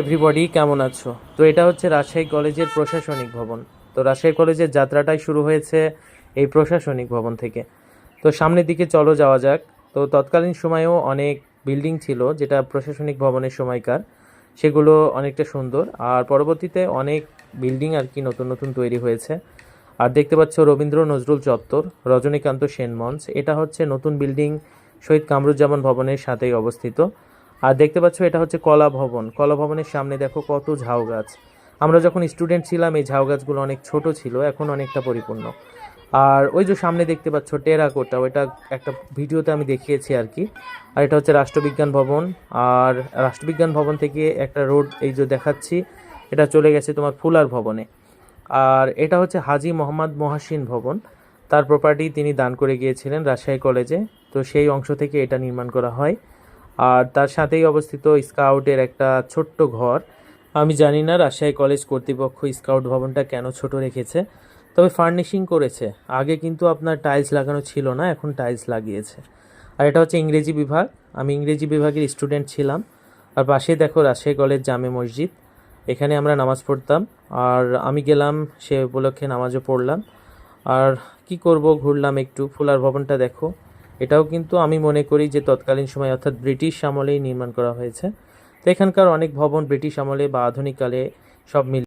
Everybody কেমন আছো? তো এটা হচ্ছে রাজশাহী কলেজের প্রশাসনিক ভবন। তো রাজশাহী কলেজের যাত্রাটাই শুরু হয়েছে এই প্রশাসনিক ভবন থেকে। তো সামনের দিকে চলো যাওয়া যাক। তো তৎকালীন সময়েও অনেক বিল্ডিং ছিল যেটা প্রশাসনিক ভবনের সময়কার, সেগুলো অনেকটা সুন্দর। আর পরবর্তীতে অনেক বিল্ডিং আর কি নতুন নতুন তৈরি হয়েছে। আর দেখতে পাচ্ছ রবীন্দ্র নজরুল চত্বর, রজনীকান্ত সেন মঞ্চ, এটা হচ্ছে নতুন বিল্ডিং শহীদ কামরুজ্জামান ভবনের সাথেই অবস্থিত। আর দেখতে পাচ্ছ এটা হচ্ছে কলা ভবন। কলা ভবনের সামনে দেখো কত ঝাউ গাছ। আমরা যখন স্টুডেন্ট ছিলাম এই ঝাউ গাছগুলো অনেক ছোট ছিল, এখন অনেকটা পরিপূর্ণ। আর ওই যে সামনে দেখতে পাচ্ছ টেরাকোটা, ওইটা একটা ভিডিওতে আমি দেখিয়েছি আর কি। আর এটা হচ্ছে রাষ্ট্রবিজ্ঞান ভবন। আর রাষ্ট্রবিজ্ঞান ভবন থেকে একটা রোড এই যে দেখাচ্ছি, এটা চলে গেছে তোমার ফুলার ভবনে। আর এটা হচ্ছে হাজী মোহাম্মদ মহাসিন ভবন, তার প্রপার্টি তিনি দান করে গিয়েছিলেন রাজশাহী কলেজে। তো সেই অংশ থেকে এটা নির্মাণ করা হয়। আর তার সাথেই অবস্থিত স্কাউটের একটা ছোট্ট ঘর। আমি জানি না রাজশাহী কলেজ কর্তৃপক্ষ স্কাউট ভবনটা কেন ছোট রেখেছে, তবে ফার্নিশিং করেছে। আগে কিন্তু আপনার টাইলস লাগানো ছিল না, এখন টাইলস লাগিয়েছে। আর এটা হচ্ছে ইংরেজি বিভাগ। আমি ইংরেজি বিভাগের স্টুডেন্ট ছিলাম। আর পাশে দেখো রাজশাহী কলেজ জামে মসজিদ, এখানে আমরা নামাজ পড়তাম। আর আমি গেলাম সে উপলক্ষে নামাজও পড়লাম। আর কি করব, ঘুরলাম একটু। ফুলার ভবনটা দেখো, এটাও কিন্তু আমি মনে করি যে তৎকালীন সময় অর্থাৎ ব্রিটিশ আমলেই নির্মাণ করা হয়েছে। তো এখানকার অনেক ভবন ব্রিটিশ আমলে বা আধুনিককালে সব মিলে